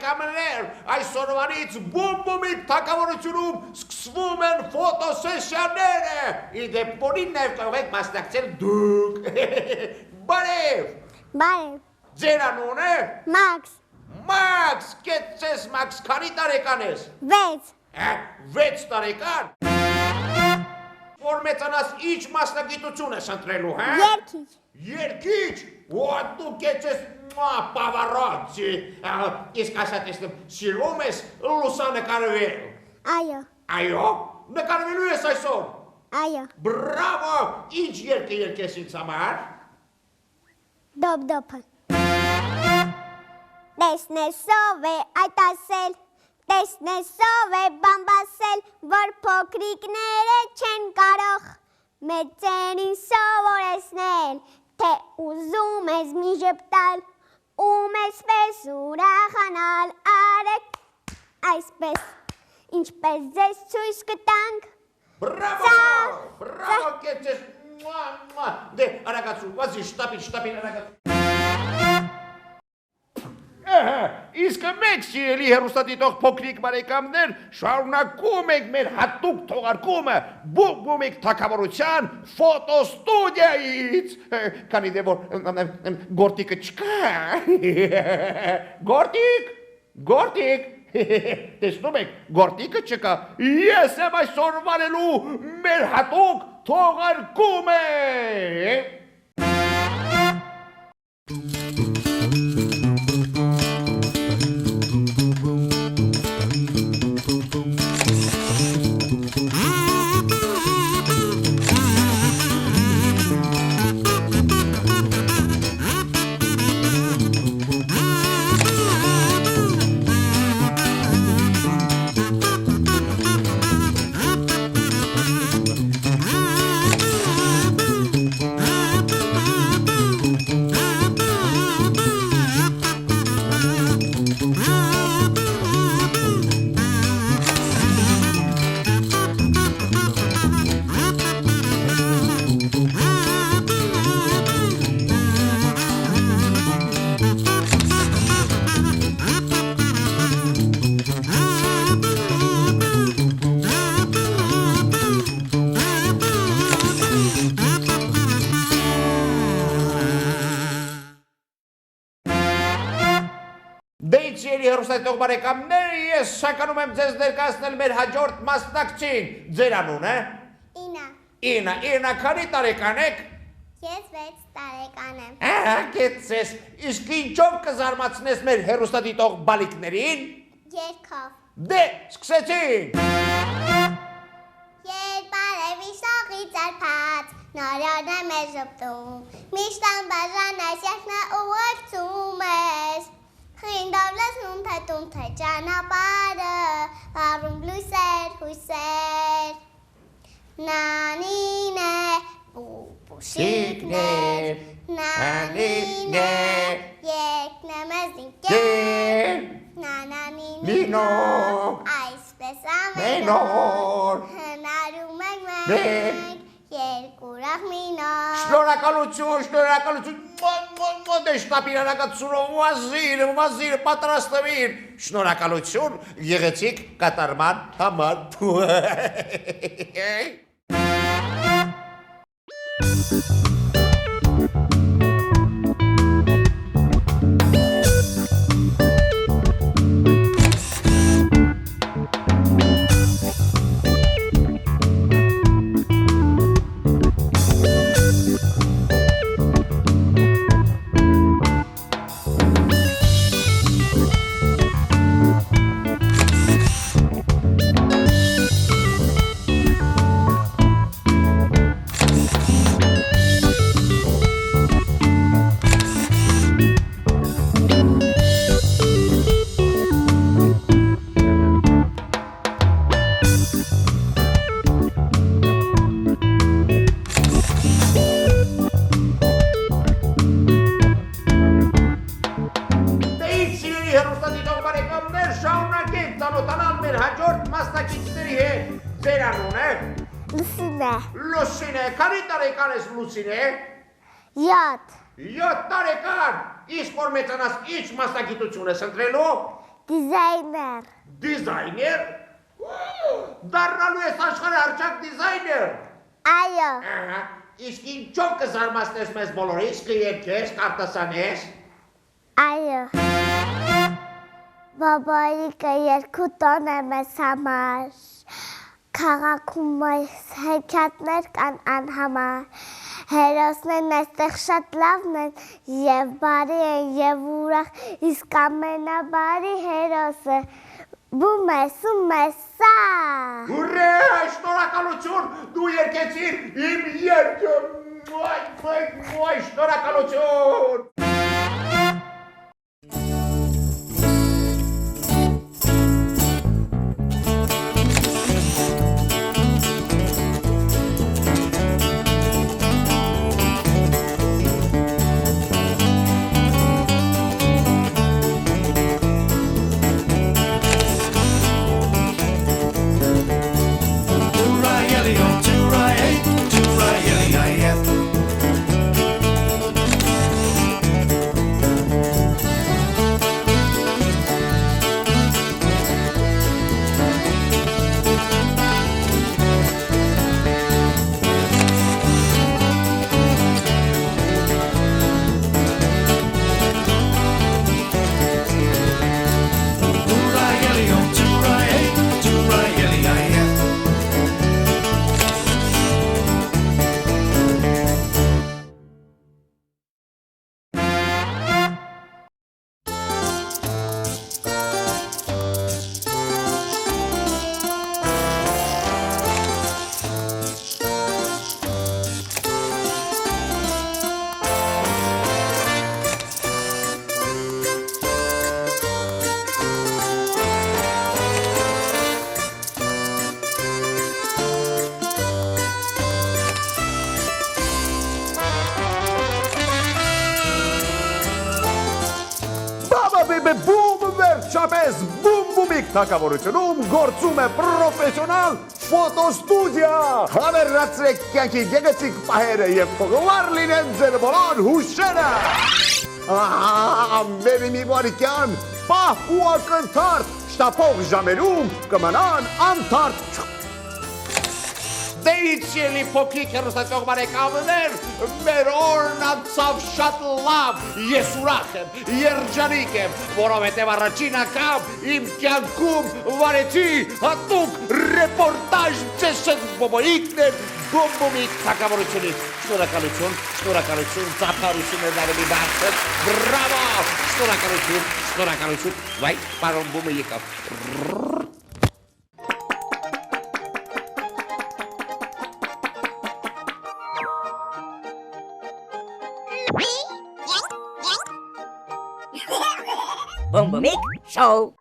բարեկամներ, այսօրվանից բոմբոմիկ թագավորությունում սկսվում են ֆոտոսեսիաները։ Իդեպ բոլին նաև կարող եք մասնակցել դուք։ Բարև։ Բարև։ Ձեր անունը։ Մաքս։ Մաքս, կեցես Մաքս, քանի տարեկան ես։ 6։ 6 տարեկան։ Որ մեծանաս ինչ մասնագիտություն ես ընտրելու, հա։ Երգիչ։ Երգիչ։ Ու դու կեցես պավարոց։ Իսկ ասա տեսնեմ, սիրում ես լուսանկարվել։ Այո։ Այո, նկարվելու ես այսօր։ Այո։ Բրավո, ինչ երգ երգես ինձ համար։ Դոպ-դոպը։ Տեսնես ով է այդ ասել, տեսնես ով է բամբասել, որ փոքրիկները չեն կարող մեծերին սովորեցնել, թե ուզում ես մի ժպտալ, ում եսպես ուրախանալ, արեք այսպես, ինչպես ձեզ ցույց կտանք։ Բրավո, բրավո, կեցես, դե, արագացու, վազի, շտապին, արագացու։ Իսկ մեկ սիրելի հեռուստադիտող փոքրիկ բարեկամներ, շարունակում ենք մեր հատուկ թողարկումը բոմբոմիկ թագավորության ֆոտոստուդիայից, քանի դե որ գորտիկը չկա։ Գորտիկ, տեսնում եք, գորտիկը չկա, ես եմ այսօր վարելու մեր հատուկ թողարկումը։ Դեյցիելի հեռուստադիտող բարեկամներ, ես շականում եմ ձեզ ներկայացնել մեր հաջորդ մասնակցին։ Ձեր անունը։ Ինա, քանի տարեկան եք։ Ես 6 տարեկան եմ։ Կեցես, իսկ ինչով կզարմացնես մեր հեռուստադիտող բալիկներին։ Երգով։ Դե, սկսեցին։ Երբ արևի շողի ծարփած, նորոն է մեզ ժպտում, միշտ անբաժան այս երգն է ուղեկցում ես։ Խինդով լսում թե ճանապարհը, ապրում լույսեր, հույսեր։ Նանին է, պուպուշիկներ, նանին է, երգն է մեզ ինքեր, նանանինինո, այսպես ամենօր, հնարում ենք մենք, երկուրախ մինոր։ Շնորհակալություն, դե շտապին արագացրու, վազիր, պատրաստվիր, շնորհակալություն, եղեցիք կատարման համար։ Լուսինե, քանի տարեկան ես Լուսինե։ 7 7 տարեկան, իսկ որ մեծանաս ինչ մասնագիտություն ես ընտրելու։ Designer. Designer? Dar nu e աշխարհի արժակ դիզայներ։ Այո։ Ահա, իսկ ինչով կզարմացնես մեզ բոլորիս, կերկես, կարտասանես։ Այո։ Բաբայիկը երկու տոն է մեզ համար։ Քաղաքում այս հեքիաթներ կան անհամար։ Հերոսներն այստեղ շատ լավն են եւ բարի են եւ ուրախ, իսկ ամենաբարի հերոսը Բումեսումեսա։ Ուրե, շնորհակալություն, դու երկեցիր իմ երկը։ Շնորհակալություն։ Վերջապես բումբումիկ թակավորությունում գործում է պրոֆեսիոնալ ֆոտոստուդիա։ Հավերացրեք կյանքի գեղեցիկ պահերը եւ փողովար լինեն ձեր բոլոր հուշերը։ Մեր մի վարքյան պահ ու ակնթարթ շտապող ժամերում կմնան անթարթ։ Դեիցիելի փոքրիկ հեռուստացող բարեկամներ, մեր օրն անցավ շատ լավ, ես ուրախ եմ, երջանիկ եմ, որովհետև առաջին անգամ իմ կյանքում վարեցի հատուկ ռեպորտաժ ձեզ հետ բոբոիկն էր բոմբոմիկ թակավորությունից։ Շնորհակալություն, ծափարություն էր արելի բարձր, բրավո, շնորհակալություն, վայ, պարոն բումը եկավ։ Bumblebee Show.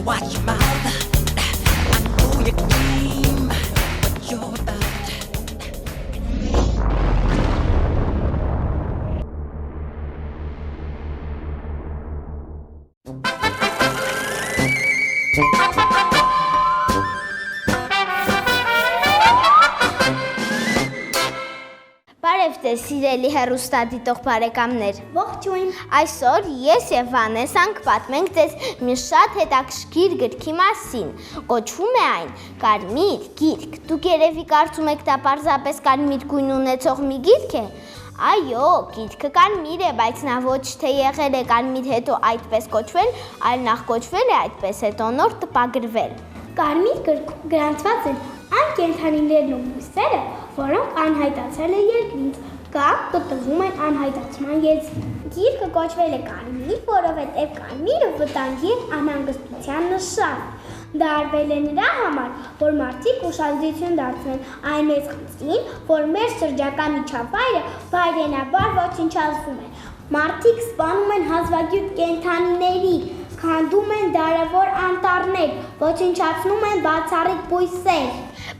Watch your mouth. I know your game, what you're about. ձեզ սիրելի հեռուստադիտող բարեկամներ։ Ողջույն։ Այսօր ես եւ Վանեսան կպատմենք ձեզ մի շատ հետաքրքիր գրքի մասին։ Կոչվում է այն Կարմիր գիրք։ Դուք երևի կարծում եք դա պարզապես կարմիր գույն ունեցող մի գիրք է։ Այո, գիրքը կարմիր է, բայց նա ոչ թե եղել է կարմիր հետո այդպես կոչվել, այլ նախ կոչվել է այդպես հետո նոր տպագրվել։ Կարմիր գրքում գրանցված են այն կենդանիներն ու բույսերը, որոնք անհայտացել են երկրից կամ գտնվում են անհայտացման եզրին։ Գիրքը կոչվել է կարմիր, որովհետև կարմիրը վտանգի և անհանգստության նշան։ Դա արվել է նրա համար, որ մարդիկ ուշադրություն դարձնեն այն մեծ խնդրին, որ մեր շրջակա միջավայրը վայրենաբար ոչնչացվում է։ Մարդիկ սպանում են հազվագյուտ կենդանիների, քանդում են դարավոր անտառներ, ոչնչացնում են բացառիկ բույսեր։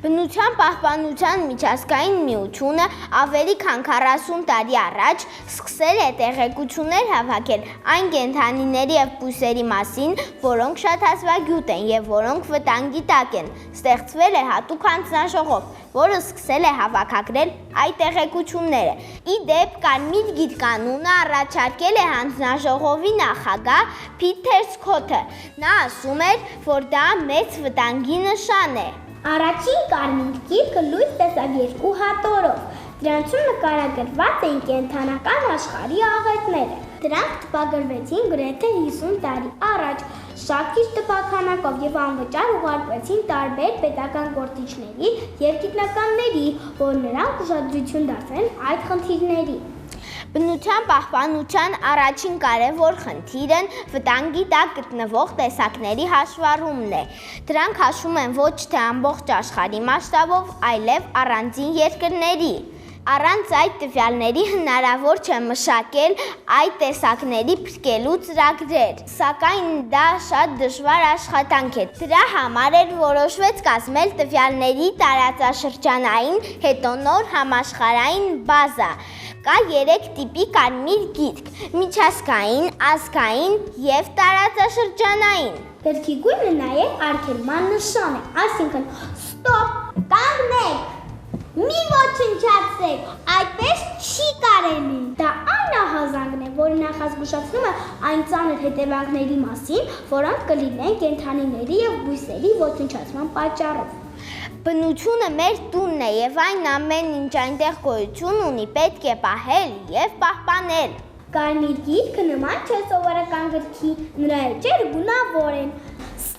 Բնության պահպանության միջազգային միությունը ավելի քան 40 տարի առաջ սկսել է տեղեկություններ հավաքել այն կենդանիների և բույսերի մասին, որոնք շատ հազվագյուտ են և որոնք վտանգի տակ են։ Ստեղծվել է հատուկ հանձնաժողով, որը սկսել է հավաքագրել այդ տեղեկությունները։ Ի դեպ, Կարմիր գիրկանունը առաջարկել է հանձնաժողովի նախագահ Փիթեր Սքոթը։ Նա ասում էր, որ դա մեծ վտանգի նշան է։ Առաջին կարմիր գիրքը լույս տեսավ 2 հատորով։ Դրանցում նկարագրված էին կենդանական աշխարհի աղետները։ Դրանք տպագրվեցին գրեթե 50 տարի առաջ, շատ քիչ տպաքանակով եւ անվճար ուղարկվեցին տարբեր պետական գործիչների եւ գիտնականների, որ նրանք ուշադրություն դարձնեն այդ խնդիրներին։ Բնության պահպանության առաջին կարևոր խնդիրն վտանգի տակ գտնվող տեսակների հաշվառումն է։ Դրանք հաշվում են ոչ թե ամբողջ աշխարհի մասշտաբով, այլև առանձին երկրների։ Առանց այդ տվյալների հնարավոր չէ մշակել այդ տեսակների փրկելու ծրագրեր, սակայն դա շատ դժվար աշխատանք է։ Դրա համար էլ որոշվեց կազմել տվյալների տարածաշրջանային, հետո նոր համաշխարհային բազա։ Կա 3 տիպի կարմիր գիրք՝ միջազգային, ազգային և տարածաշրջանային։ Գրքի գույնը նաև արգելման նշան է, այսինքն ստոպ, կանգնեք, մի ոչնչացրեք, այդպես չի կարելի։ Դա այն ահազանգն է, որը նախազգուշացնում է այն ծանր հետևանքների մասին, որոնք կլինեն կենդանիների և բույսերի ոչնչացման պատճառով։ Բնությունը մեր տունն է և այն ամեն ինչ այնտեղ գոյություն ունի, պետք է պահել և պահպանել։ Կարմիր գիրքը նման չէ սովորական գրքի, նրա էջերը գունավոր են՝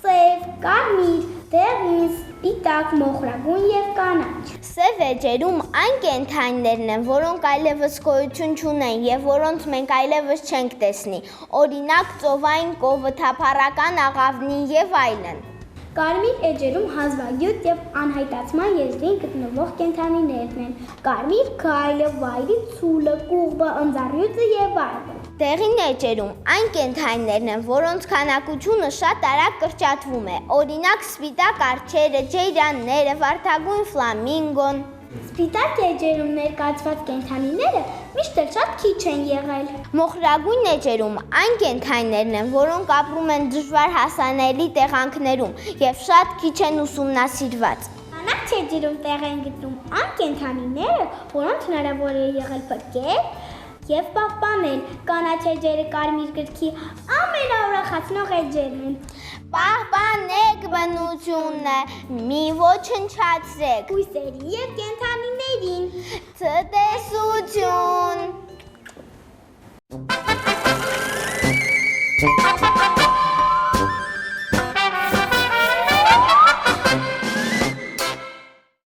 սև, կարմիր, դեղին, սպիտակ, մոխրագույն և կանաչ։ Սև էջերում այն կենդանիներն են, որոնք այլևս գոյություն չունեն և որոնց մենք այլևս չենք տեսնի, օրինակ ծովային կովը, թափառական աղավնին և այլն։ Կարմիր էջերում հազվագյուտ և անհայտացման եզրին գտնվող կենդանիներն են՝ կարմիր գայլը, վայրի ցուլը, կուղբը, ընձառյուծը և այլն։ Դեղին էջերում այն կենդանիներն են, որոնց քանակությունը շատ արագ կրճատվում է, օրինակ սպիտակ արջերը, ջեյրանները, վարդագույն ֆլամինգոն։ Սպիտակ էջերում ներկայացված կենդանիները միշտ էլ շատ քիչ են եղել։ Մոխրագույն էջերում այն կենդանիներն են, որոնք ապրում են դժվար հասանելի տեղանքներում և շատ քիչ են ուսումնասիրված։ Կանաչ էջերում տեղ են գտնում այն կենդանիները, որոնց հնարավոր է եղել փրկել և պահպանել։ Կանաչ էջերը կարմիր գրքի ամենաուրախացնող էջերն են։ Պահպանեք բնությունը, մի ոչնչացրեք Բույսերի և կենդանիներին։ Ցտեսություն։